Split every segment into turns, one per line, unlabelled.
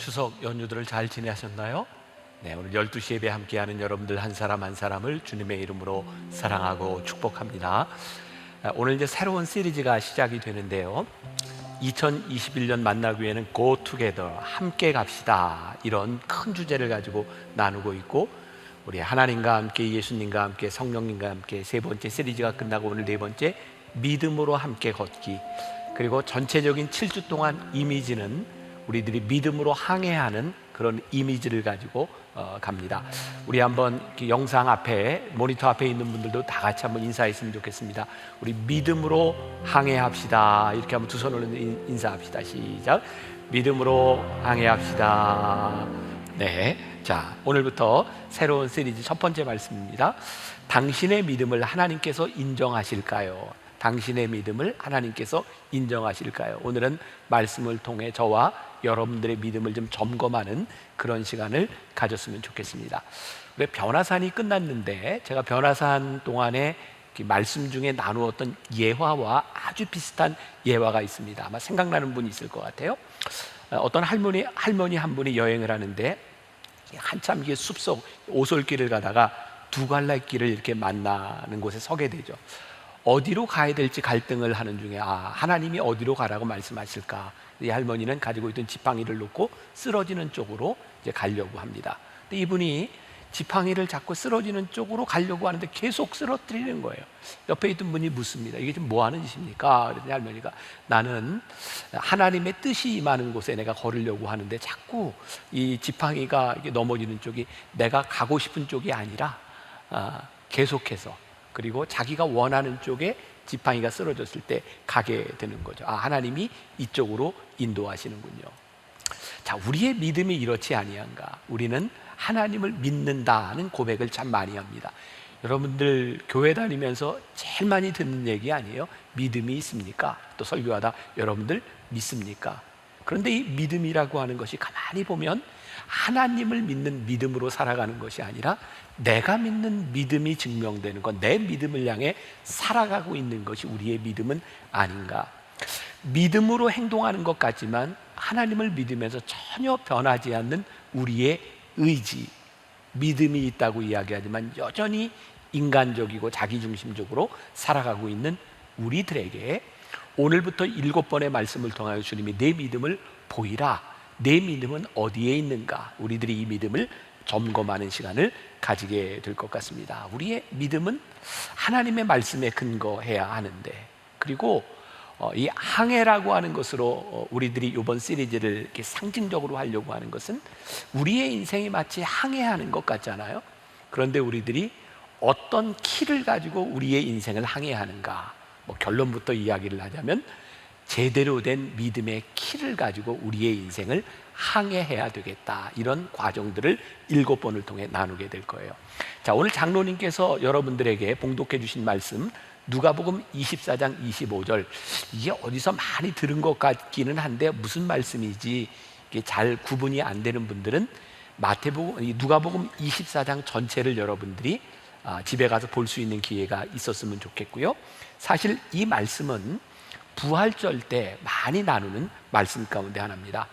추석 연휴들을 잘 지내셨나요? 네, 오늘 12시 예배 함께하는 여러분들 한 사람 한 사람을 주님의 이름으로 사랑하고 축복합니다. 오늘 이제 새로운 시리즈가 시작이 되는데요. 2021년 만나교회는 Go Together, 함께 갑시다, 이런 큰 주제를 가지고 나누고 있고, 우리 하나님과 함께, 예수님과 함께, 성령님과 함께 세 번째 시리즈가 끝나고 오늘 네 번째 믿음으로 함께 걷기, 그리고 전체적인 7주 동안 이미지는 우리들이 믿음으로 항해하는 그런 이미지를 가지고 갑니다. 우리 한번 영상 앞에, 모니터 앞에 있는 분들도 다 같이 한번 인사했으면 좋겠습니다. 우리 믿음으로 항해합시다. 이렇게 한번 두 손으로 인사합시다. 시작. 믿음으로 항해합시다. 네, 자, 오늘부터 새로운 시리즈 첫 번째 말씀입니다. 당신의 믿음을 하나님께서 인정하실까요? 당신의 믿음을 하나님께서 인정하실까요? 오늘은 말씀을 통해 저와 여러분들의 믿음을 좀 점검하는 그런 시간을 가졌으면 좋겠습니다. 왜 변화산이 끝났는데 제가 변화산 동안에 말씀 중에 나누었던 예화와 아주 비슷한 예화가 있습니다. 아마 생각나는 분이 있을 것 같아요. 어떤 할머니 한 분이 여행을 하는데 한참 이게 숲속 오솔길을 가다가 두 갈래길을 이렇게 만나는 곳에 서게 되죠. 어디로 가야 될지 갈등을 하는 중에 하나님이 어디로 가라고 말씀하실까? 이 할머니는 가지고 있던 지팡이를 놓고 쓰러지는 쪽으로 이제 가려고 합니다. 근데 이분이 지팡이를 잡고 쓰러지는 쪽으로 가려고 하는데 계속 쓰러뜨리는 거예요. 옆에 있던 분이 묻습니다. 이게 지금 뭐 하는 짓입니까? 그랬더니 할머니가, 나는 하나님의 뜻이 임하는 곳에 내가 걸으려고 하는데 자꾸 이 지팡이가 이게 넘어지는 쪽이 내가 가고 싶은 쪽이 아니라 계속해서, 그리고 자기가 원하는 쪽에 지팡이가 쓰러졌을 때 가게 되는 거죠. 하나님이 이쪽으로 인도하시는군요. 자, 우리의 믿음이 이렇지 아니한가? 우리는 하나님을 믿는다는 고백을 참 많이 합니다. 여러분들 교회 다니면서 제일 많이 듣는 얘기 아니에요? 믿음이 있습니까? 또 설교하다 여러분들 믿습니까? 그런데 이 믿음이라고 하는 것이 가만히 보면 하나님을 믿는 믿음으로 살아가는 것이 아니라 내가 믿는 믿음이 증명되는 것, 내 믿음을 향해 살아가고 있는 것이 우리의 믿음은 아닌가. 믿음으로 행동하는 것 같지만 하나님을 믿으면서 전혀 변하지 않는 우리의 의지, 믿음이 있다고 이야기하지만 여전히 인간적이고 자기중심적으로 살아가고 있는 우리들에게 오늘부터 7번의 말씀을 통하여 주님이 내 믿음을 보이라, 내 믿음은 어디에 있는가, 우리들이 이 믿음을 점검하는 시간을 가지게 될 것 같습니다. 우리의 믿음은 하나님의 말씀에 근거해야 하는데, 그리고 이 항해라고 하는 것으로 우리들이 이번 시리즈를 이렇게 상징적으로 하려고 하는 것은 우리의 인생이 마치 항해하는 것 같잖아요. 그런데 우리들이 어떤 키를 가지고 우리의 인생을 항해하는가, 결론부터 이야기를 하자면 제대로 된 믿음의 키를 가지고 우리의 인생을 항해해야 되겠다, 이런 과정들을 7번을 통해 나누게 될 거예요. 자, 오늘 장로님께서 여러분들에게 봉독해 주신 말씀, 누가복음 24장 25절, 이게 어디서 많이 들은 것 같기는 한데 무슨 말씀이지 이게 잘 구분이 안 되는 분들은 누가복음 24장 전체를 여러분들이 집에 가서 볼 수 있는 기회가 있었으면 좋겠고요. 사실 이 말씀은 부활절 때 많이 나누는 말씀 가운데 하나입니다.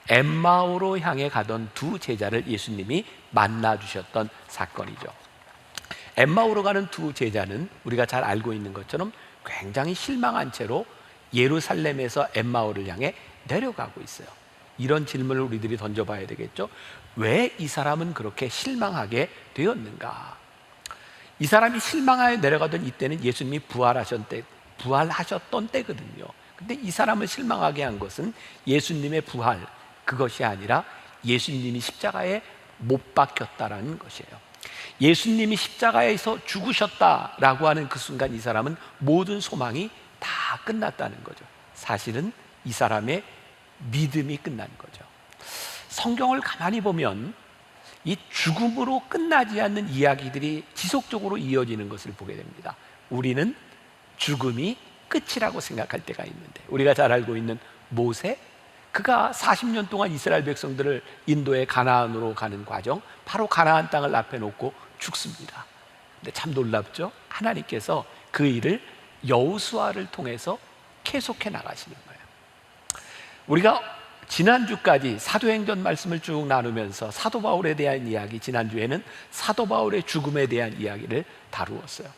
엠마오로 향해 가던 두 제자를 예수님이 만나 주셨던 사건이죠. 엠마오로 가는 두 제자는 우리가 잘 알고 있는 것처럼 굉장히 실망한 채로 예루살렘에서 엠마오를 향해 내려가고 있어요. 이런 질문을 우리들이 던져봐야 되겠죠. 왜 이 사람은 그렇게 실망하게 되었는가? 이 사람이 실망하여 내려가던 이때는 예수님이 부활하셨던 때거든요. 근데 이 사람을 실망하게 한 것은 예수님의 부활, 그것이 아니라 예수님이 십자가에 못 박혔다라는 것이에요. 예수님이 십자가에서 죽으셨다라고 하는 그 순간 이 사람은 모든 소망이 다 끝났다는 거죠. 사실은 이 사람의 믿음이 끝난 거죠. 성경을 가만히 보면 이 죽음으로 끝나지 않는 이야기들이 지속적으로 이어지는 것을 보게 됩니다. 우리는 죽음이 끝이라고 생각할 때가 있는데, 우리가 잘 알고 있는 모세, 그가 40년 동안 이스라엘 백성들을 인도의 가나안으로 가는 과정, 바로 가나안 땅을 앞에 놓고 죽습니다. 근데 참 놀랍죠? 하나님께서 그 일을 여호수아를 통해서 계속해 나가시는 거예요. 우리가 지난주까지 사도행전 말씀을 쭉 나누면서 사도 바울에 대한 이야기, 지난주에는 사도 바울의 죽음에 대한 이야기를 다루었어요.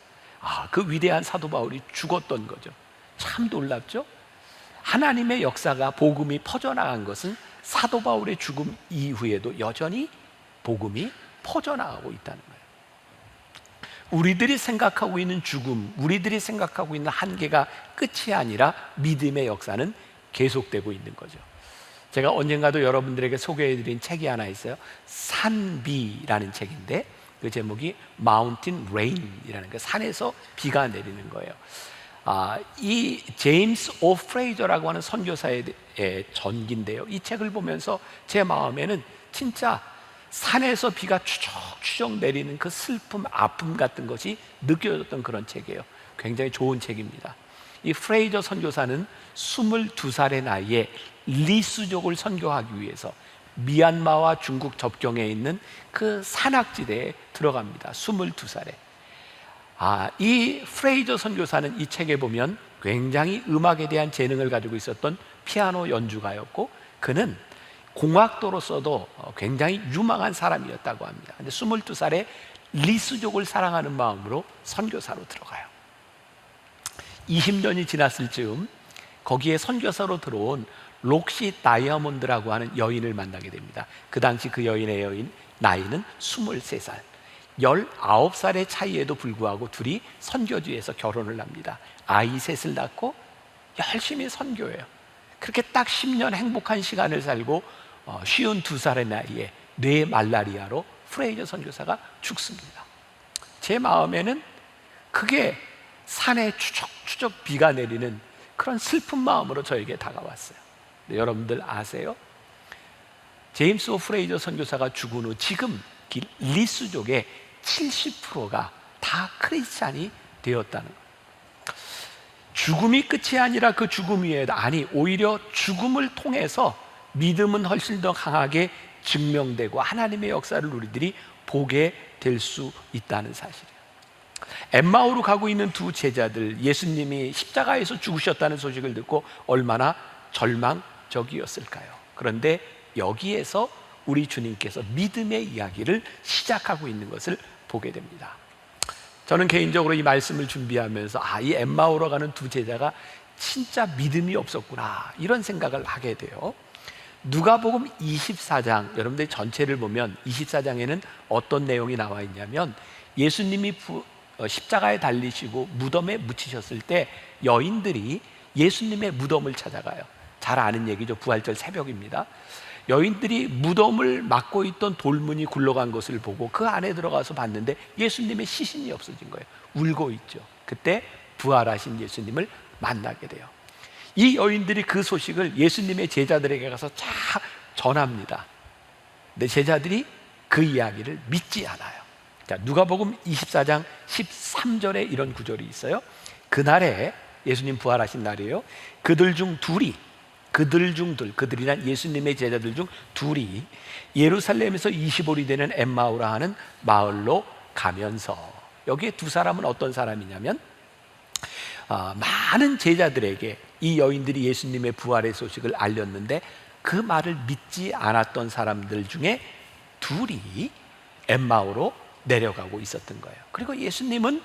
그 위대한 사도 바울이 죽었던 거죠. 참 놀랍죠? 하나님의 역사가, 복음이 퍼져나간 것은 사도 바울의 죽음 이후에도 여전히 복음이 퍼져나가고 있다는 거예요. 우리들이 생각하고 있는 죽음, 우리들이 생각하고 있는 한계가 끝이 아니라 믿음의 역사는 계속되고 있는 거죠. 제가 언젠가도 여러분들에게 소개해드린 책이 하나 있어요. 산비라는 책인데 그 제목이 Mountain Rain이라는 거, 산에서 비가 내리는 거예요. 이 제임스 오 프레이저라고 하는 선교사의 전기인데요. 이 책을 보면서 제 마음에는 진짜 산에서 비가 추적추적 내리는 그 슬픔, 아픔 같은 것이 느껴졌던 그런 책이에요. 굉장히 좋은 책입니다. 이 프레이저 선교사는 22살의 나이에 리수족을 선교하기 위해서 미얀마와 중국 접경에 있는 그 산악지대에 들어갑니다. 22살에. 이 프레이저 선교사는 이 책에 보면 굉장히 음악에 대한 재능을 가지고 있었던 피아노 연주가였고, 그는 공학도로서도 굉장히 유망한 사람이었다고 합니다. 근데 22살에 리수족을 사랑하는 마음으로 선교사로 들어가요. 20년이 지났을 즈음 거기에 선교사로 들어온 록시 다이아몬드라고 하는 여인을 만나게 됩니다. 그 당시 그 여인의 나이는 23살, 19살의 차이에도 불구하고 둘이 선교지에서 결혼을 합니다. 아이 셋을 낳고 열심히 선교해요. 그렇게 딱 10년 행복한 시간을 살고 52살의 나이에 뇌 말라리아로 프레이저 선교사가 죽습니다. 제 마음에는 그게 산에 추적추적 비가 내리는 그런 슬픈 마음으로 저에게 다가왔어요. 여러분들 아세요? 제임스 오 프레이저 선교사가 죽은 후 지금 리수족의 70%가 다 크리스찬이 되었다는 거예요. 죽음이 끝이 아니라 그 죽음 위에, 오히려 죽음을 통해서 믿음은 훨씬 더 강하게 증명되고 하나님의 역사를 우리들이 보게 될 수 있다는 사실이에요. 엠마오로 가고 있는 두 제자들, 예수님이 십자가에서 죽으셨다는 소식을 듣고 얼마나 절망적이었을까요? 그런데 여기에서 우리 주님께서 믿음의 이야기를 시작하고 있는 것을 보게 됩니다. 저는 개인적으로 이 말씀을 준비하면서 이 엠마오로 가는 두 제자가 진짜 믿음이 없었구나, 이런 생각을 하게 돼요. 누가복음 24장, 여러분들 전체를 보면 24장에는 어떤 내용이 나와 있냐면, 예수님이 십자가에 달리시고 무덤에 묻히셨을 때 여인들이 예수님의 무덤을 찾아가요. 잘 아는 얘기죠. 부활절 새벽입니다. 여인들이 무덤을 막고 있던 돌문이 굴러간 것을 보고 그 안에 들어가서 봤는데 예수님의 시신이 없어진 거예요. 울고 있죠. 그때 부활하신 예수님을 만나게 돼요. 이 여인들이 그 소식을 예수님의 제자들에게 가서 쫙 전합니다. 근데 제자들이 그 이야기를 믿지 않아요. 자, 누가복음 24장 13절에 이런 구절이 있어요. 그날에, 예수님 부활하신 날이에요. 그들이란 예수님의 제자들 중 둘이 예루살렘에서 20올이 되는 엠마오라 하는 마을로 가면서, 여기에 두 사람은 어떤 사람이냐면, 많은 제자들에게 이 여인들이 예수님의 부활의 소식을 알렸는데 그 말을 믿지 않았던 사람들 중에 둘이 엠마오로 내려가고 있었던 거예요. 그리고 예수님은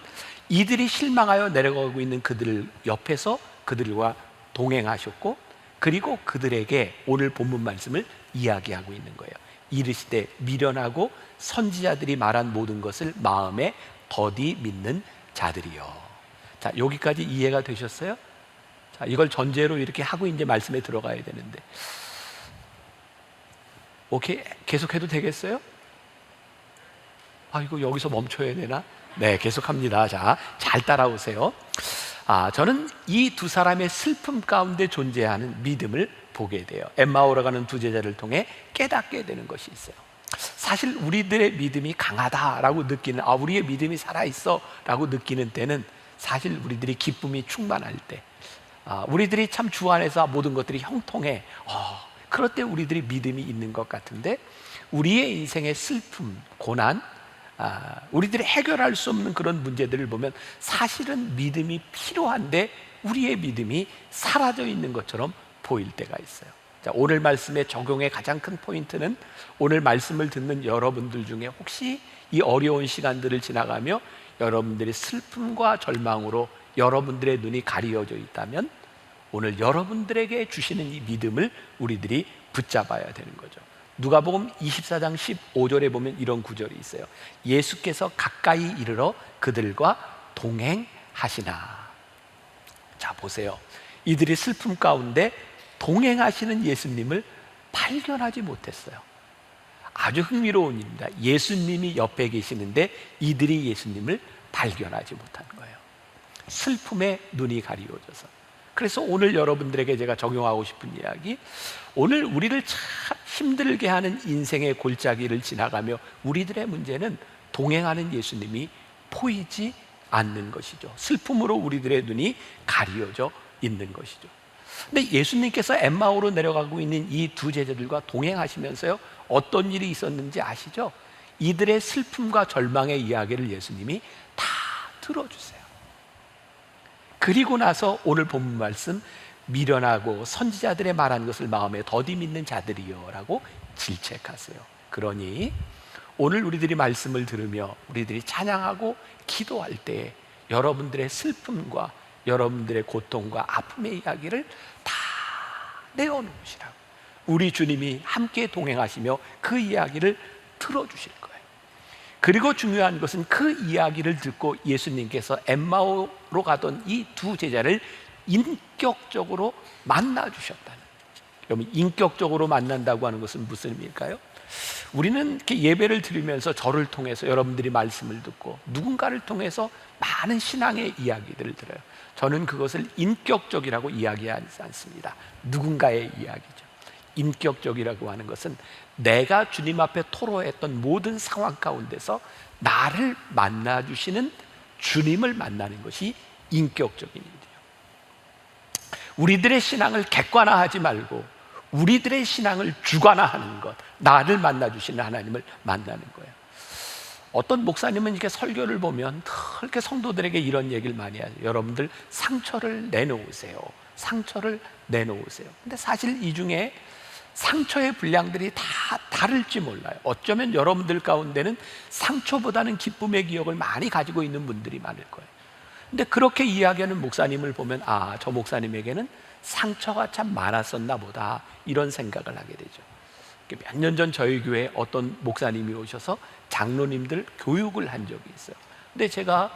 이들이 실망하여 내려가고 있는 그들 옆에서 그들과 동행하셨고, 그리고 그들에게 오늘 본문 말씀을 이야기하고 있는 거예요. 이르시되 미련하고 선지자들이 말한 모든 것을 마음에 더디 믿는 자들이요. 자, 여기까지 이해가 되셨어요? 자, 이걸 전제로 이렇게 하고 이제 말씀에 들어가야 되는데, 오케이, 계속해도 되겠어요? 이거 여기서 멈춰야 되나? 네, 계속합니다. 자, 잘 따라오세요. 저는 이 두 사람의 슬픔 가운데 존재하는 믿음을 보게 돼요. 엠마오로 가는 두 제자를 통해 깨닫게 되는 것이 있어요. 사실 우리들의 믿음이 강하다라고 느끼는, 우리의 믿음이 살아있어 라고 느끼는 때는, 사실 우리들이 기쁨이 충만할 때, 우리들이 참 주 안에서 모든 것들이 형통해, 그럴 때 우리들이 믿음이 있는 것 같은데, 우리의 인생의 슬픔, 고난, 우리들이 해결할 수 없는 그런 문제들을 보면 사실은 믿음이 필요한데 우리의 믿음이 사라져 있는 것처럼 보일 때가 있어요. 자, 오늘 말씀의 적용의 가장 큰 포인트는 오늘 말씀을 듣는 여러분들 중에 혹시 이 어려운 시간들을 지나가며 여러분들의 슬픔과 절망으로 여러분들의 눈이 가리어져 있다면 오늘 여러분들에게 주시는 이 믿음을 우리들이 붙잡아야 되는 거죠. 누가복음 24장 15절에 보면 이런 구절이 있어요. 예수께서 가까이 이르러 그들과 동행하시나. 자, 보세요. 이들이 슬픔 가운데 동행하시는 예수님을 발견하지 못했어요. 아주 흥미로운 일입니다. 예수님이 옆에 계시는데 이들이 예수님을 발견하지 못한 거예요. 슬픔에 눈이 가리워져서. 그래서 오늘 여러분들에게 제가 적용하고 싶은 이야기, 오늘 우리를 참 힘들게 하는 인생의 골짜기를 지나가며 우리들의 문제는 동행하는 예수님이 보이지 않는 것이죠. 슬픔으로 우리들의 눈이 가리워져 있는 것이죠. 근데 예수님께서 엠마오로 내려가고 있는 이 두 제자들과 동행하시면서요, 어떤 일이 있었는지 아시죠? 이들의 슬픔과 절망의 이야기를 예수님이 다 들어주세요. 그리고 나서 오늘 본문 말씀, 미련하고 선지자들의 말한 것을 마음에 더디 믿는 자들이여 라고 질책하세요. 그러니 오늘 우리들이 말씀을 들으며 우리들이 찬양하고 기도할 때 여러분들의 슬픔과 여러분들의 고통과 아픔의 이야기를 다 내어놓으시라고, 우리 주님이 함께 동행하시며 그 이야기를 들어주실 거예요. 그리고 중요한 것은 그 이야기를 듣고 예수님께서 엠마오로 가던 이 두 제자를 인격적으로 만나주셨다는, 여러분, 인격적으로 만난다고 하는 것은 무슨 의미일까요? 우리는 이렇게 예배를 드리면서 저를 통해서 여러분들이 말씀을 듣고 누군가를 통해서 많은 신앙의 이야기들을 들어요. 저는 그것을 인격적이라고 이야기하지 않습니다. 누군가의 이야기죠. 인격적이라고 하는 것은 내가 주님 앞에 토로했던 모든 상황 가운데서 나를 만나주시는 주님을 만나는 것이 인격적인 일이에요. 우리들의 신앙을 객관화하지 말고 우리들의 신앙을 주관화하는 것, 나를 만나주시는 하나님을 만나는 거예요. 어떤 목사님은 이렇게 설교를 보면 그렇게 성도들에게 이런 얘기를 많이 하죠. 여러분들 상처를 내놓으세요. 상처를 내놓으세요. 근데 사실 이 중에 상처의 분량들이 다 다를지 몰라요. 어쩌면 여러분들 가운데는 상처보다는 기쁨의 기억을 많이 가지고 있는 분들이 많을 거예요. 근데 그렇게 이야기하는 목사님을 보면 아, 저 목사님에게는 상처가 참 많았었나 보다, 이런 생각을 하게 되죠. 몇 년 전 저희 교회에 어떤 목사님이 오셔서 장로님들 교육을 한 적이 있어요. 근데 제가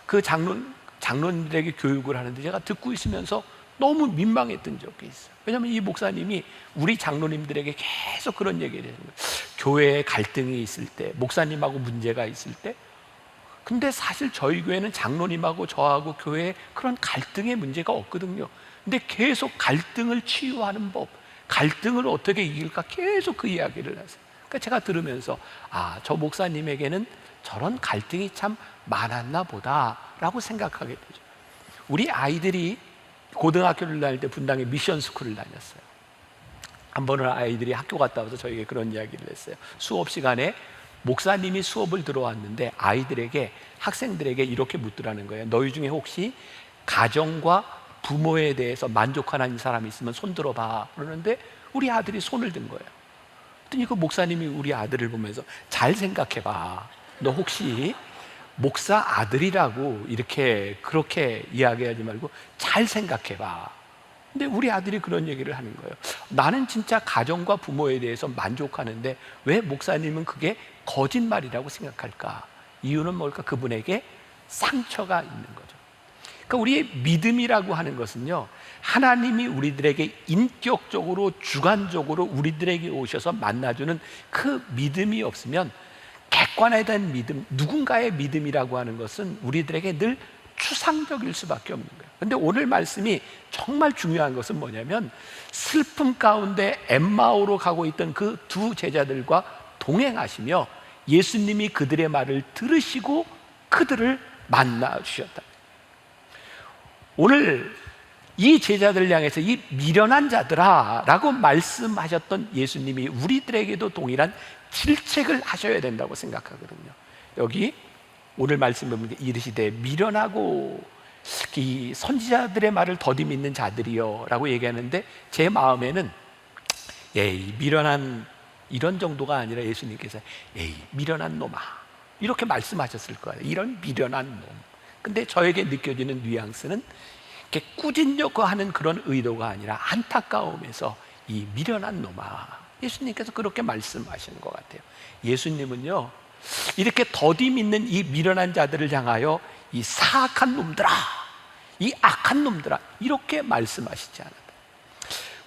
그 장로님들에게 교육을 하는데 제가 듣고 있으면서 너무 민망했던 적이 있어요. 왜냐하면 이 목사님이 우리 장로님들에게 계속 그런 얘기를 해요. 교회에 갈등이 있을 때, 목사님하고 문제가 있을 때. 근데 사실 저희 교회는 장로님하고 저하고 교회에 그런 갈등의 문제가 없거든요. 근데 계속 갈등을 치유하는 법, 갈등을 어떻게 이길까 계속 그 이야기를 하세요. 그러니까 제가 들으면서 아, 저 목사님에게는 저런 갈등이 참 많았나 보다라고 생각하게 되죠. 우리 아이들이 고등학교를 다닐 때 분당에 미션 스쿨을 다녔어요. 한 번은 아이들이 학교 갔다 와서 저에게 그런 이야기를 했어요. 수업 시간에 목사님이 수업을 들어왔는데 아이들에게, 학생들에게 이렇게 묻더라는 거예요. 너희 중에 혹시 가정과 부모에 대해서 만족하는 사람이 있으면 손 들어봐. 그러는데 우리 아들이 손을 든 거예요. 그랬더니 그 목사님이 우리 아들을 보면서 잘 생각해봐. 너 혹시 목사 아들이라고 이렇게 그렇게 이야기하지 말고 잘 생각해봐. 근데 우리 아들이 그런 얘기를 하는 거예요. 나는 진짜 가정과 부모에 대해서 만족하는데 왜 목사님은 그게 거짓말이라고 생각할까? 이유는 뭘까? 그분에게 상처가 있는 거죠. 그러니까 우리의 믿음이라고 하는 것은요, 하나님이 우리들에게 인격적으로 주관적으로 우리들에게 오셔서 만나주는 그 믿음이 없으면, 객관에 대한 믿음, 누군가의 믿음이라고 하는 것은 우리들에게 늘 추상적일 수밖에 없는 거예요. 그런데 오늘 말씀이 정말 중요한 것은 뭐냐면, 슬픔 가운데 엠마오로 가고 있던 그 두 제자들과 동행하시며 예수님이 그들의 말을 들으시고 그들을 만나 주셨다. 오늘 이 제자들 향해서 이 미련한 자들아 라고 말씀하셨던 예수님이 우리들에게도 동일한 질책을 하셔야 된다고 생각하거든요. 여기 오늘 말씀에 보면 이르시되 미련하고 이 선지자들의 말을 더디 믿는 자들이요 라고 얘기하는데, 제 마음에는 에이 미련한, 이런 정도가 아니라 예수님께서 에이 미련한 놈아 이렇게 말씀하셨을 거예요. 이런 미련한 놈. 근데 저에게 느껴지는 뉘앙스는 이렇게 꾸짖려고 하는 그런 의도가 아니라 안타까움에서 이 미련한 놈아, 예수님께서 그렇게 말씀하시는 것 같아요. 예수님은요 이렇게 더디 믿는 이 미련한 자들을 향하여 이 사악한 놈들아, 이 악한 놈들아 이렇게 말씀하시지 않아요.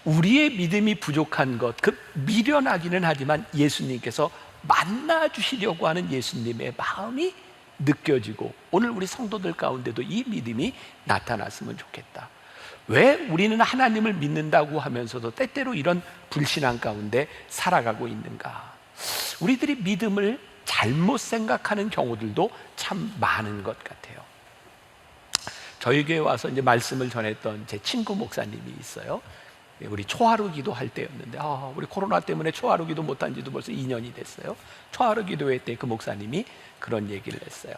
우리의 믿음이 부족한 것, 그 미련하기는 하지만 예수님께서 만나주시려고 하는 예수님의 마음이 느껴지고 오늘 우리 성도들 가운데도 이 믿음이 나타났으면 좋겠다. 왜 우리는 하나님을 믿는다고 하면서도 때때로 이런 불신앙 가운데 살아가고 있는가? 우리들이 믿음을 잘못 생각하는 경우들도 참 많은 것 같아요. 저희 교회에 와서 이제 말씀을 전했던 제 친구 목사님이 있어요. 우리 초하루 기도할 때였는데 우리 코로나 때문에 초하루 기도 못한 지도 벌써 2년이 됐어요. 초하루 기도회 때 그 목사님이 그런 얘기를 했어요.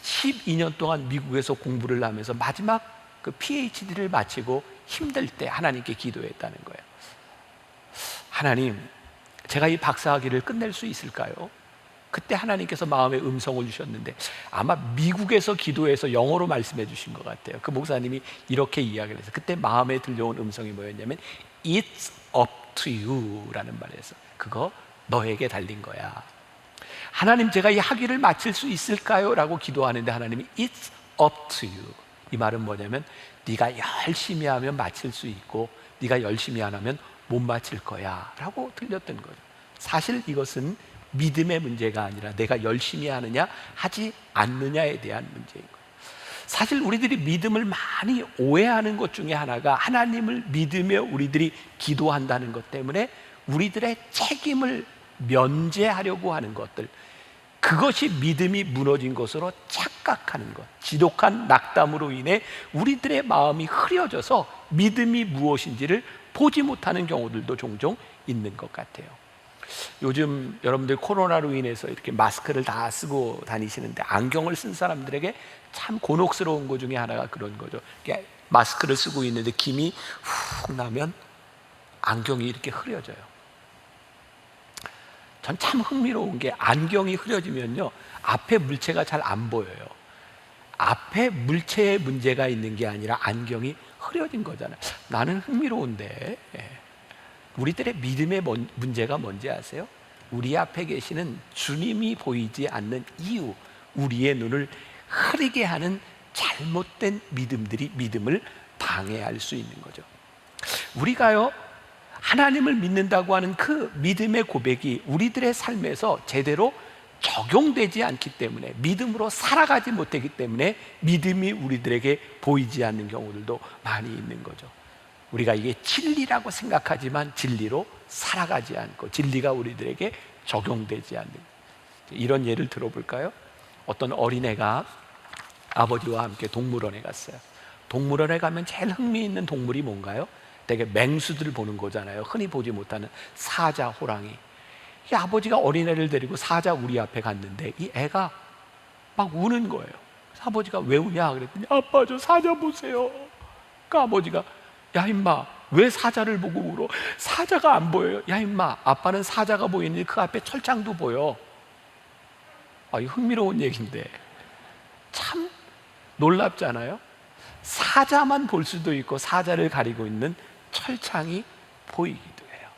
12년 동안 미국에서 공부를 하면서 마지막 그 PhD를 마치고 힘들 때 하나님께 기도했다는 거예요. 하나님, 제가 이 박사학위를 끝낼 수 있을까요? 그때 하나님께서 마음에 음성을 주셨는데 아마 미국에서 기도해서 영어로 말씀해 주신 것 같아요. 그 목사님이 이렇게 이야기를 해서 그때 마음에 들려온 음성이 뭐였냐면 It's up to you 라는 말이었어. 그거 너에게 달린 거야. 하나님, 제가 이 학위를 마칠 수 있을까요? 라고 기도하는데 하나님이 It's up to you. 이 말은 뭐냐면 네가 열심히 하면 마칠 수 있고 네가 열심히 안 하면 못 마칠 거야 라고 들렸던 거죠. 사실 이것은 믿음의 문제가 아니라 내가 열심히 하느냐 하지 않느냐에 대한 문제인 거예요. 사실 우리들이 믿음을 많이 오해하는 것 중에 하나가 하나님을 믿으며 우리들이 기도한다는 것 때문에 우리들의 책임을 면제하려고 하는 것들, 그것이 믿음이 무너진 것으로 착각하는 것, 지독한 낙담으로 인해 우리들의 마음이 흐려져서 믿음이 무엇인지를 보지 못하는 경우들도 종종 있는 것 같아요. 요즘 여러분들 코로나로 인해서 이렇게 마스크를 다 쓰고 다니시는데 안경을 쓴 사람들에게 참 곤혹스러운 것 중에 하나가 그런 거죠. 마스크를 쓰고 있는데 김이 훅 나면 안경이 이렇게 흐려져요. 전 참 흥미로운 게 안경이 흐려지면요 앞에 물체가 잘 안 보여요. 앞에 물체에 문제가 있는 게 아니라 안경이 흐려진 거잖아요. 나는 흥미로운데 우리들의 믿음의 문제가 뭔지 아세요? 우리 앞에 계시는 주님이 보이지 않는 이유, 우리의 눈을 흐리게 하는 잘못된 믿음들이 믿음을 방해할 수 있는 거죠. 우리가요 하나님을 믿는다고 하는 그 믿음의 고백이 우리들의 삶에서 제대로 적용되지 않기 때문에, 믿음으로 살아가지 못하기 때문에 믿음이 우리들에게 보이지 않는 경우들도 많이 있는 거죠. 우리가 이게 진리라고 생각하지만 진리로 살아가지 않고 진리가 우리들에게 적용되지 않는, 이런 예를 들어볼까요? 어떤 어린애가 아버지와 함께 동물원에 갔어요. 동물원에 가면 제일 흥미있는 동물이 뭔가요? 되게 맹수들을 보는 거잖아요. 흔히 보지 못하는 사자, 호랑이. 이 아버지가 어린애를 데리고 사자 우리 앞에 갔는데 이 애가 막 우는 거예요. 그래서 아버지가 왜 우냐 그랬더니 아빠 저 사자 보세요. 그러니까 아버지가 야 임마 왜 사자를 보고 울어? 사자가 안 보여요. 야 임마 아빠는 사자가 보이는데 그 앞에 철창도 보여. 이 흥미로운 얘기인데 참 놀랍잖아요. 사자만 볼 수도 있고 사자를 가리고 있는 철창이 보이기도 해요.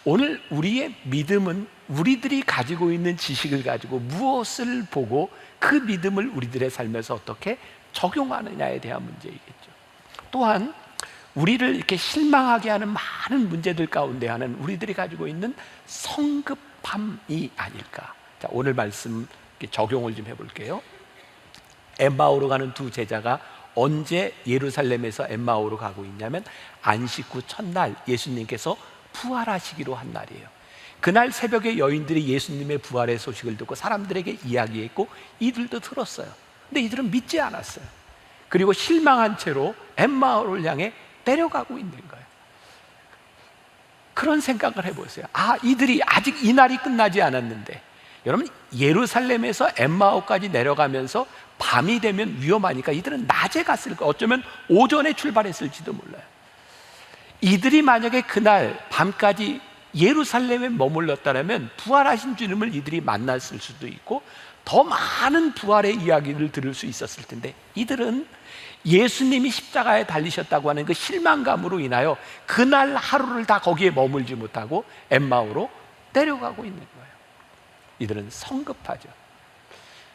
오늘 우리의 믿음은 우리들이 가지고 있는 지식을 가지고 무엇을 보고 그 믿음을 우리들의 삶에서 어떻게 적용하느냐에 대한 문제이겠죠. 또한 우리를 이렇게 실망하게 하는 많은 문제들 가운데 하나는 우리들이 가지고 있는 성급함이 아닐까. 자, 오늘 말씀 적용을 좀 해볼게요. 엠마오로 가는 두 제자가 언제 예루살렘에서 엠마오로 가고 있냐면 안식 후 첫날 예수님께서 부활하시기로 한 날이에요. 그날 새벽에 여인들이 예수님의 부활의 소식을 듣고 사람들에게 이야기했고 이들도 들었어요. 근데 이들은 믿지 않았어요. 그리고 실망한 채로 엠마오를 향해 내려가고 있는 거예요. 그런 생각을 해보세요. 이들이 아직 이 날이 끝나지 않았는데, 여러분 예루살렘에서 엠마오까지 내려가면서 밤이 되면 위험하니까 이들은 낮에 갔을 거예요. 어쩌면 오전에 출발했을지도 몰라요. 이들이 만약에 그날 밤까지 예루살렘에 머물렀다면 부활하신 주님을 이들이 만났을 수도 있고 더 많은 부활의 이야기를 들을 수 있었을 텐데, 이들은 예수님이 십자가에 달리셨다고 하는 그 실망감으로 인하여 그날 하루를 다 거기에 머물지 못하고 엠마오로 내려가고 있는 거예요. 이들은 성급하죠.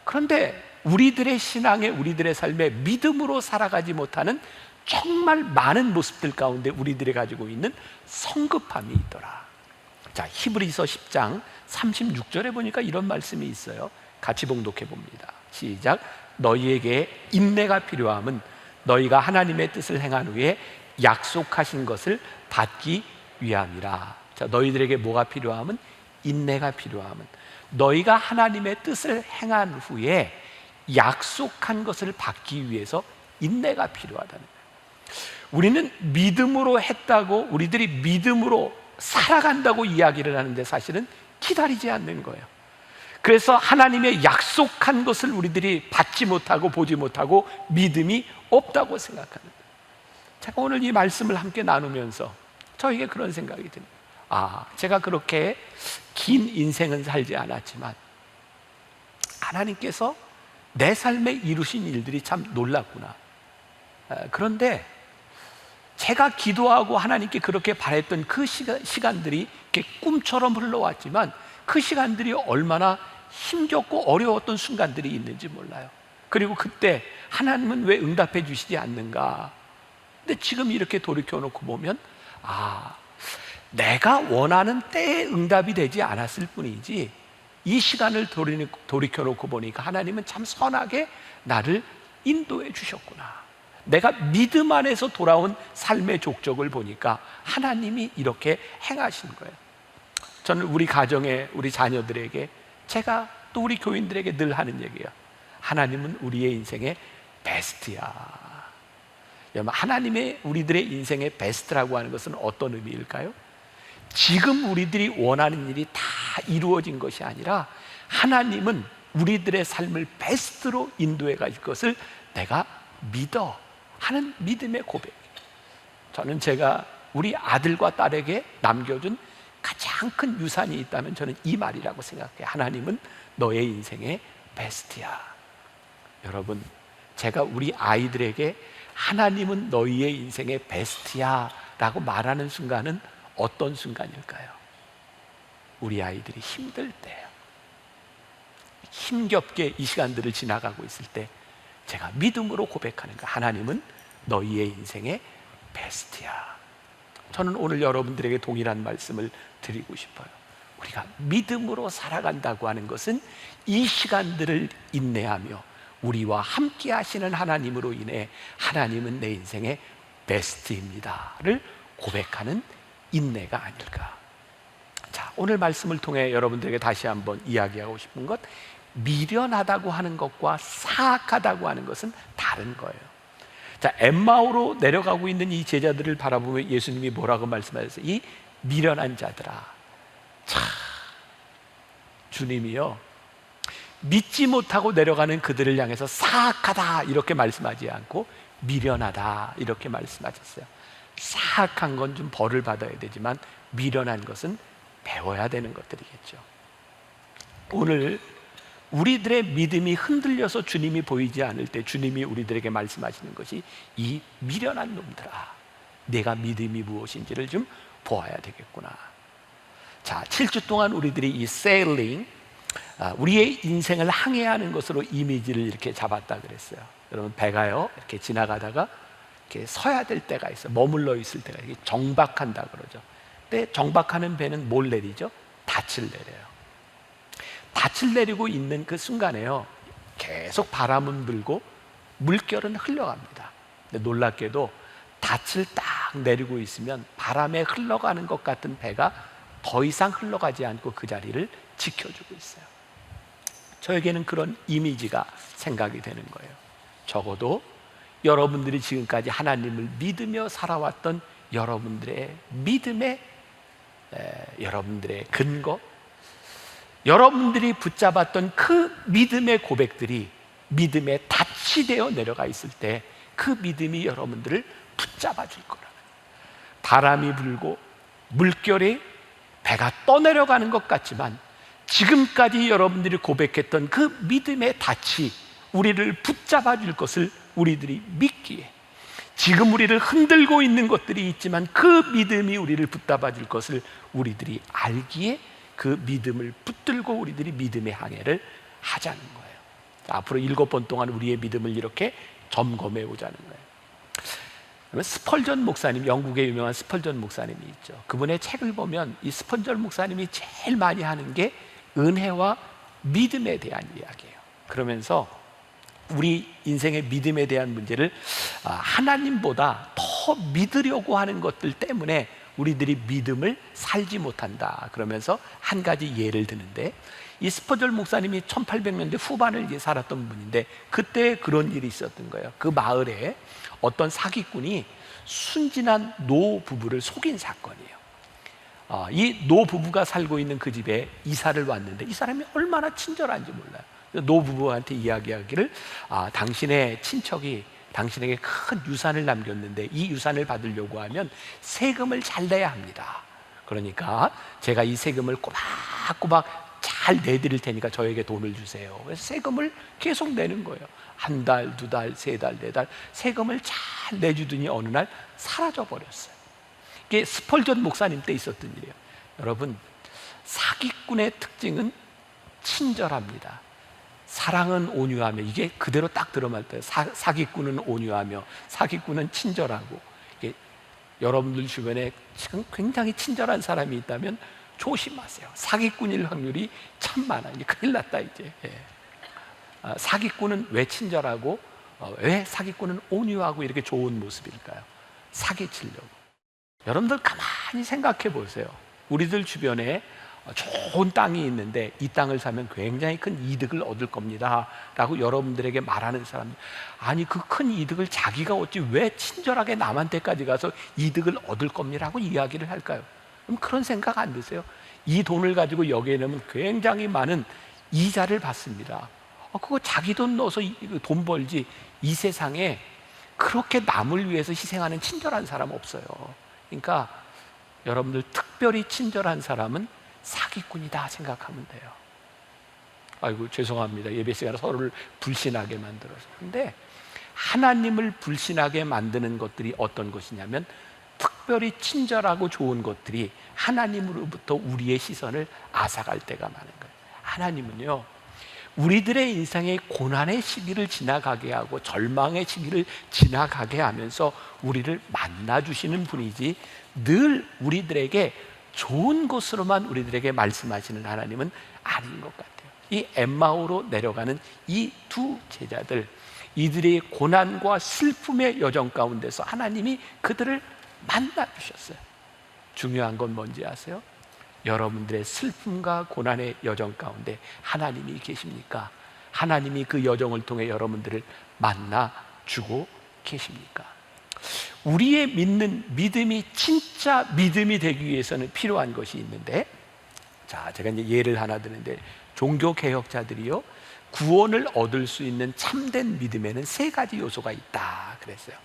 그런데 우리들의 신앙에, 우리들의 삶에 믿음으로 살아가지 못하는 정말 많은 모습들 가운데 우리들이 가지고 있는 성급함이 있더라. 자, 히브리서 10장 36절에 보니까 이런 말씀이 있어요. 같이 봉독해 봅니다. 시작. 너희에게 인내가 필요함은 너희가 하나님의 뜻을 행한 후에 약속하신 것을 받기 위함이라. 자, 너희들에게 뭐가 필요함은? 인내가 필요함은 너희가 하나님의 뜻을 행한 후에 약속한 것을 받기 위해서 인내가 필요하다는 거예요. 우리는 믿음으로 했다고, 우리들이 믿음으로 살아간다고 이야기를 하는데 사실은 기다리지 않는 거예요. 그래서 하나님의 약속한 것을 우리들이 받지 못하고 보지 못하고 믿음이 없다고 생각하는 거예요. 제가 오늘 이 말씀을 함께 나누면서 저에게 그런 생각이 듭니다. 제가 그렇게 긴 인생은 살지 않았지만 하나님께서 내 삶에 이루신 일들이 참 놀랍구나. 그런데 제가 기도하고 하나님께 그렇게 바랬던 그 시간들이 이렇게 꿈처럼 흘러왔지만 그 시간들이 얼마나 힘겹고 어려웠던 순간들이 있는지 몰라요. 그리고 그때 하나님은 왜 응답해 주시지 않는가? 근데 지금 이렇게 돌이켜놓고 보면 내가 원하는 때에 응답이 되지 않았을 뿐이지, 이 시간을 돌이켜놓고 보니까 하나님은 참 선하게 나를 인도해 주셨구나. 내가 믿음 안에서 돌아온 삶의 족적을 보니까 하나님이 이렇게 행하신 거예요. 저는 우리 가정에, 우리 자녀들에게, 제가 또 우리 교인들에게 늘 하는 얘기예요. 하나님은 우리의 인생의 베스트야. 여러분, 하나님의 우리들의 인생의 베스트라고 하는 것은 어떤 의미일까요? 지금 우리들이 원하는 일이 다 이루어진 것이 아니라 하나님은 우리들의 삶을 베스트로 인도해 갈 것을 내가 믿어 하는 믿음의 고백. 저는 제가 우리 아들과 딸에게 남겨준 가장 큰 유산이 있다면 저는 이 말이라고 생각해요. 하나님은 너의 인생의 베스트야. 여러분, 제가 우리 아이들에게 하나님은 너희의 인생의 베스트야 라고 말하는 순간은 어떤 순간일까요? 우리 아이들이 힘들 때예요. 힘겹게 이 시간들을 지나가고 있을 때 제가 믿음으로 고백하는 거예요. 하나님은 너희의 인생의 베스트야. 저는 오늘 여러분들에게 동일한 말씀을 드리고 싶어요. 우리가 믿음으로 살아간다고 하는 것은 이 시간들을 인내하며 우리와 함께 하시는 하나님으로 인해 하나님은 내 인생의 베스트입니다를 고백하는 인내가 아닐까. 자, 오늘 말씀을 통해 여러분들에게 다시 한번 이야기하고 싶은 것, 미련하다고 하는 것과 사악하다고 하는 것은 다른 거예요. 자, 엠마오로 내려가고 있는 이 제자들을 바라보며 예수님이 뭐라고 말씀하셨어요? 이 미련한 자들아. 참, 주님이요, 믿지 못하고 내려가는 그들을 향해서 사악하다 이렇게 말씀하지 않고 미련하다 이렇게 말씀하셨어요. 사악한 건 좀 벌을 받아야 되지만 미련한 것은 배워야 되는 것들이겠죠. 오늘 우리들의 믿음이 흔들려서 주님이 보이지 않을 때 주님이 우리들에게 말씀하시는 것이 이 미련한 놈들아, 내가 믿음이 무엇인지를 좀 보아야 되겠구나. 자, 7주 동안 우리들이 이 세일링, 우리의 인생을 항해하는 것으로 이미지를 이렇게 잡았다 그랬어요. 여러분, 배가요 이렇게 지나가다가 이렇게 서야 될 때가 있어요. 머물러 있을 때가, 이게 정박한다 그러죠. 근데 정박하는 배는 뭘 내리죠? 닻을 내려요. 닻을 내리고 있는 그 순간에요, 계속 바람은 불고 물결은 흘러갑니다. 근데 놀랍게도 닻을 딱 내리고 있으면 바람에 흘러가는 것 같은 배가 더 이상 흘러가지 않고 그 자리를 지켜주고 있어요. 저에게는 그런 이미지가 생각이 되는 거예요. 적어도 여러분들이 지금까지 하나님을 믿으며 살아왔던 여러분들의 믿음의 여러분들의 근거, 여러분들이 붙잡았던 그 믿음의 고백들이 믿음의 닻이 되어 내려가 있을 때 그 믿음이 여러분들을 붙잡아 줄 거라는, 바람이 불고 물결에 배가 떠내려가는 것 같지만 지금까지 여러분들이 고백했던 그 믿음의 닻이 우리를 붙잡아 줄 것을 우리들이 믿기에, 지금 우리를 흔들고 있는 것들이 있지만 그 믿음이 우리를 붙잡아 줄 것을 우리들이 알기에 그 믿음을 붙들고 우리들이 믿음의 항해를 하자는 거예요. 앞으로 7번 동안 우리의 믿음을 이렇게 점검해 보자는 거예요. 그러면 스펄전 목사님, 영국의 유명한 스펄전 목사님이 있죠. 그분의 책을 보면 이 스펄전 목사님이 제일 많이 하는 게 은혜와 믿음에 대한 이야기예요. 그러면서 우리 인생의 믿음에 대한 문제를 하나님보다 더 믿으려고 하는 것들 때문에 우리들이 믿음을 살지 못한다, 그러면서 한 가지 예를 드는데, 이 스펄전 목사님이 1800년대 후반을 살았던 분인데 그때 그런 일이 있었던 거예요. 그 마을에 어떤 사기꾼이 순진한 노 부부를 속인 사건이에요. 이 노 부부가 살고 있는 그 집에 이사를 왔는데 이 사람이 얼마나 친절한지 몰라요. 노 부부한테 이야기하기를 당신의 친척이 당신에게 큰 유산을 남겼는데 이 유산을 받으려고 하면 세금을 잘 내야 합니다. 그러니까 제가 이 세금을 꼬박꼬박 잘 내드릴 테니까 저에게 돈을 주세요. 그래서 세금을 계속 내는 거예요. 한 달, 두 달, 세 달, 네 달 세금을 잘 내주더니 어느 날 사라져 버렸어요. 이게 스펄전 목사님 때 있었던 일이에요. 여러분, 사기꾼의 특징은 친절합니다. 사랑은 온유하며, 이게 그대로 딱 들어맞을 때 사기꾼은 온유하며 사기꾼은 친절하고, 이게 여러분들 주변에 지금 굉장히 친절한 사람이 있다면 조심하세요. 사기꾼일 확률이 참 많아요. 이제 큰일 났다 이제. 사기꾼은 왜 친절하고 왜 사기꾼은 온유하고 이렇게 좋은 모습일까요? 사기치려고. 여러분들 가만히 생각해 보세요. 우리들 주변에 좋은 땅이 있는데 이 땅을 사면 굉장히 큰 이득을 얻을 겁니다 라고 여러분들에게 말하는 사람들, 아니 그 큰 이득을 자기가 얻지 왜 친절하게 남한테까지 가서 이득을 얻을 겁니다 라고 이야기를 할까요? 그럼 그런 생각 안 드세요? 이 돈을 가지고 여기에 넣으면 굉장히 많은 이자를 받습니다. 그거 자기 돈 넣어서 돈 벌지, 이 세상에 그렇게 남을 위해서 희생하는 친절한 사람 없어요. 그러니까 여러분들 특별히 친절한 사람은 사기꾼이다 생각하면 돼요. 아이고 죄송합니다. 예배 시간에 서로를 불신하게 만들어서. 근데 하나님을 불신하게 만드는 것들이 어떤 것이냐면 특별히 친절하고 좋은 것들이 하나님으로부터 우리의 시선을 앗아갈 때가 많은 거예요. 하나님은요, 우리들의 인생의 고난의 시기를 지나가게 하고 절망의 시기를 지나가게 하면서 우리를 만나주시는 분이지 늘 우리들에게 좋은 것으로만 우리들에게 말씀하시는 하나님은 아닌 것 같아요. 이 엠마오로 내려가는 이 두 제자들, 이들의 고난과 슬픔의 여정 가운데서 하나님이 그들을 만나주셨어요. 중요한 건 뭔지 아세요? 여러분들의 슬픔과 고난의 여정 가운데 하나님이 계십니까? 하나님이 그 여정을 통해 여러분들을 만나주고 계십니까? 우리의 믿는 믿음이 진짜 믿음이 되기 위해서는 필요한 것이 있는데, 자, 제가 이제 예를 하나 드는데, 종교 개혁자들이요, 구원을 얻을 수 있는 참된 믿음에는 3가지 요소가 있다 그랬어요.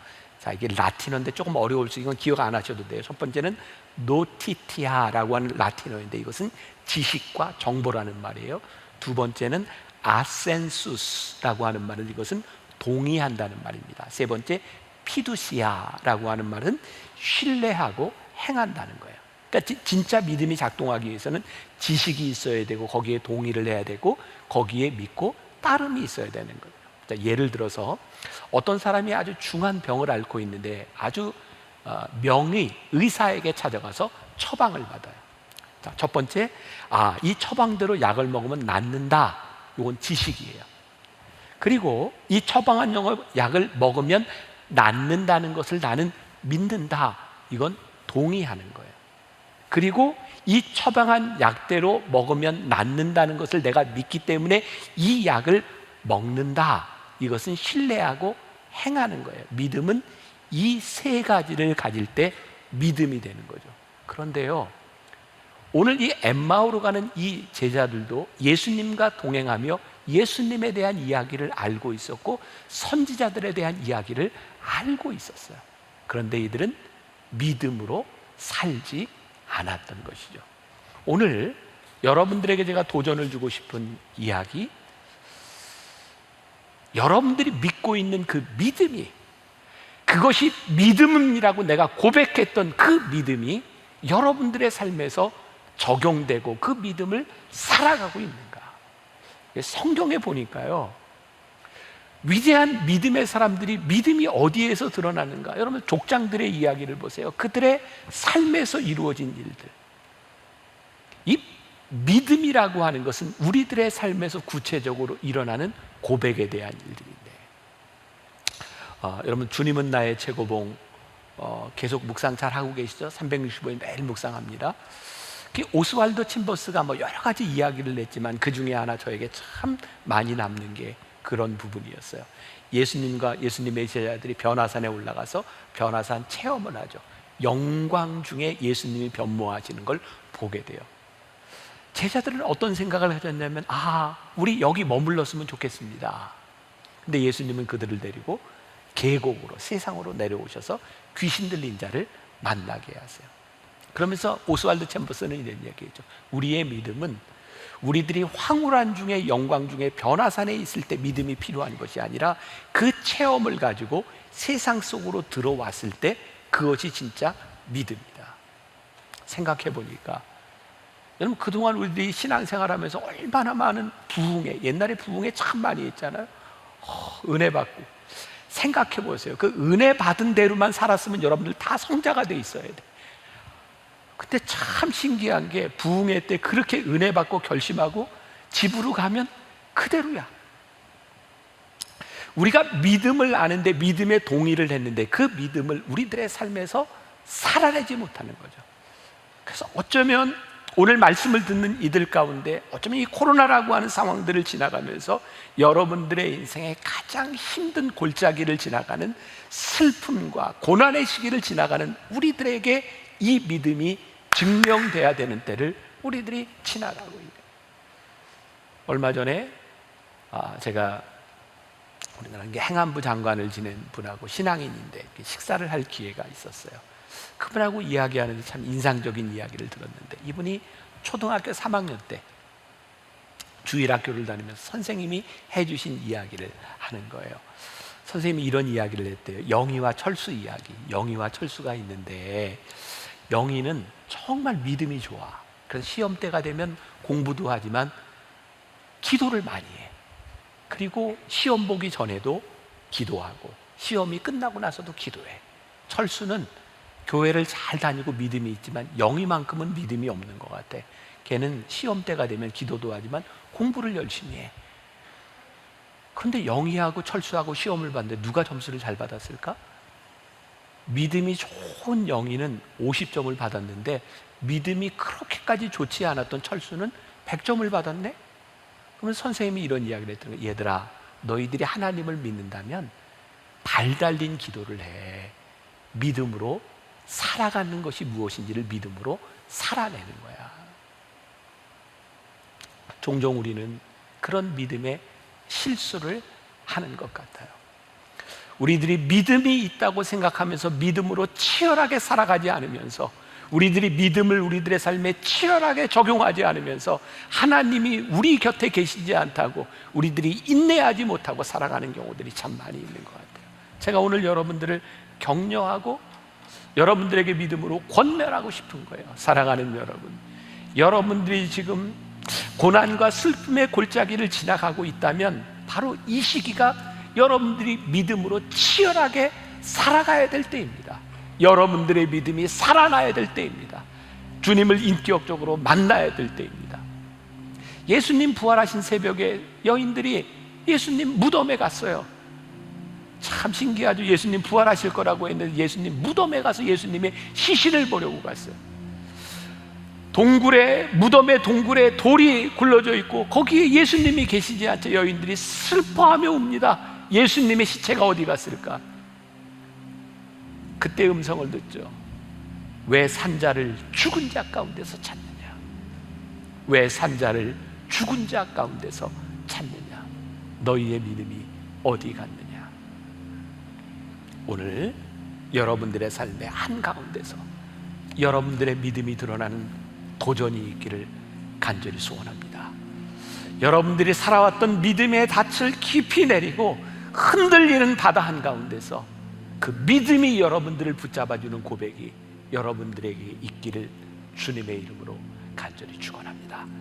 자, 이게 라틴어인데 조금 어려울 수, 이건 기억 안 하셔도 돼요. 첫 번째는 노티티아라고 하는 라틴어인데 이것은 지식과 정보라는 말이에요. 두 번째는 아센수스라고 하는 말은 이것은 동의한다는 말입니다. 세 번째 피두시아라고 하는 말은 신뢰하고 행한다는 거예요. 그러니까 진짜 믿음이 작동하기 위해서는 지식이 있어야 되고 거기에 동의를 해야 되고 거기에 믿고 따름이 있어야 되는 거예요. 자, 예를 들어서 어떤 사람이 아주 중한 병을 앓고 있는데 아주 명의 의사에게 찾아가서 처방을 받아요. 자, 첫 번째, 이 처방대로 약을 먹으면 낫는다. 이건 지식이에요. 그리고 이 처방한 약을 먹으면 낫는다는 것을 나는 믿는다. 이건 동의하는 거예요. 그리고 이 처방한 약대로 먹으면 낫는다는 것을 내가 믿기 때문에 이 약을 먹는다. 이것은 신뢰하고 행하는 거예요. 믿음은 이 3가지를 가질 때 믿음이 되는 거죠. 그런데요, 오늘 이 엠마오로 가는 이 제자들도 예수님과 동행하며 예수님에 대한 이야기를 알고 있었고 선지자들에 대한 이야기를 알고 있었어요. 그런데 이들은 믿음으로 살지 않았던 것이죠. 오늘 여러분들에게 제가 도전을 주고 싶은 이야기, 여러분들이 믿고 있는 그 믿음이, 그것이 믿음이라고 내가 고백했던 그 믿음이 여러분들의 삶에서 적용되고 그 믿음을 살아가고 있는가. 성경에 보니까요, 위대한 믿음의 사람들이 믿음이 어디에서 드러나는가. 여러분 족장들의 이야기를 보세요. 그들의 삶에서 이루어진 일들. 이 믿음이라고 하는 것은 우리들의 삶에서 구체적으로 일어나는 고백에 대한 일들인데, 여러분 주님은 나의 최고봉 계속 묵상 잘 하고 계시죠? 365일 매일 묵상합니다. 오스왈도 침버스가 뭐 여러 가지 이야기를 냈지만 그 중에 하나 저에게 참 많이 남는 게 그런 부분이었어요. 예수님과 예수님의 제자들이 변화산에 올라가서 변화산 체험을 하죠. 영광 중에 예수님이 변모하시는 걸 보게 돼요. 제자들은 어떤 생각을 하셨냐면, 우리 여기 머물렀으면 좋겠습니다. 근데 예수님은 그들을 데리고 계곡으로, 세상으로 내려오셔서 귀신 들린 자를 만나게 하세요. 그러면서 오스왈드 챔버스는 이런 얘기했죠. 우리의 믿음은 우리들이 황홀한 중에, 영광 중에 변화산에 있을 때 믿음이 필요한 것이 아니라 그 체험을 가지고 세상 속으로 들어왔을 때 그것이 진짜 믿음이다. 생각해 보니까 여러분, 그동안 우리들이 신앙생활하면서 얼마나 많은 부흥회, 옛날에 부흥회 참 많이 했잖아요. 은혜 받고. 생각해 보세요. 그 은혜 받은 대로만 살았으면 여러분들 다 성자가 돼 있어야 돼. 근데 참 신기한 게, 부흥회 때 그렇게 은혜 받고 결심하고 집으로 가면 그대로야. 우리가 믿음을 아는데, 믿음에 동의를 했는데 그 믿음을 우리들의 삶에서 살아내지 못하는 거죠. 그래서 어쩌면 오늘 말씀을 듣는 이들 가운데, 어쩌면 이 코로나라고 하는 상황들을 지나가면서 여러분들의 인생에 가장 힘든 골짜기를 지나가는, 슬픔과 고난의 시기를 지나가는 우리들에게 이 믿음이 증명돼야 되는 때를 우리들이 지나가고 있는. 얼마 전에 제가 우리나라 행안부 장관을 지낸 분하고 신앙인인데 식사를 할 기회가 있었어요. 그분하고 이야기하는데 참 인상적인 이야기를 들었는데, 이분이 초등학교 3학년 때 주일학교를 다니면서 선생님이 해주신 이야기를 하는 거예요. 선생님이 이런 이야기를 했대요. 영희와 철수 이야기. 영희와 철수가 있는데, 영희는 정말 믿음이 좋아. 그래서 시험 때가 되면 공부도 하지만 기도를 많이 해. 그리고 시험 보기 전에도 기도하고 시험이 끝나고 나서도 기도해. 철수는 교회를 잘 다니고 믿음이 있지만 영희만큼은 믿음이 없는 것 같아. 걔는 시험 때가 되면 기도도 하지만 공부를 열심히 해. 그런데 영희하고 철수하고 시험을 봤는데 누가 점수를 잘 받았을까? 믿음이 좋은 영희는 50점을 받았는데 믿음이 그렇게까지 좋지 않았던 철수는 100점을 받았네? 그러면 선생님이 이런 이야기를 했던 거예요. 얘들아, 너희들이 하나님을 믿는다면 발 달린 기도를 해. 믿음으로 살아가는 것이 무엇인지를 믿음으로 살아내는 거야. 종종 우리는 그런 믿음의 실수를 하는 것 같아요. 우리들이 믿음이 있다고 생각하면서 믿음으로 치열하게 살아가지 않으면서, 우리들이 믿음을 우리들의 삶에 치열하게 적용하지 않으면서 하나님이 우리 곁에 계시지 않다고 우리들이 인내하지 못하고 살아가는 경우들이 참 많이 있는 것 같아요. 제가 오늘 여러분들을 격려하고 여러분들에게 믿음으로 권면하고 싶은 거예요. 사랑하는 여러분, 여러분들이 지금 고난과 슬픔의 골짜기를 지나가고 있다면 바로 이 시기가 여러분들이 믿음으로 치열하게 살아가야 될 때입니다. 여러분들의 믿음이 살아나야 될 때입니다. 주님을 인격적으로 만나야 될 때입니다. 예수님 부활하신 새벽에 여인들이 예수님 무덤에 갔어요. 참 신기하죠. 예수님 부활하실 거라고 했는데 예수님 무덤에 가서 예수님의 시신을 보려고 갔어요. 무덤의 동굴에 돌이 굴러져 있고 거기에 예수님이 계시지 않죠. 여인들이 슬퍼하며 웁니다. 예수님의 시체가 어디 갔을까? 그때 음성을 듣죠. 왜 산자를 죽은 자 가운데서 찾느냐? 왜 산자를 죽은 자 가운데서 찾느냐? 너희의 믿음이 어디 갔느냐? 오늘 여러분들의 삶의 한가운데서 여러분들의 믿음이 드러나는 도전이 있기를 간절히 소원합니다. 여러분들이 살아왔던 믿음의 닻을 깊이 내리고 흔들리는 바다 한가운데서 그 믿음이 여러분들을 붙잡아주는 고백이 여러분들에게 있기를 주님의 이름으로 간절히 축원합니다.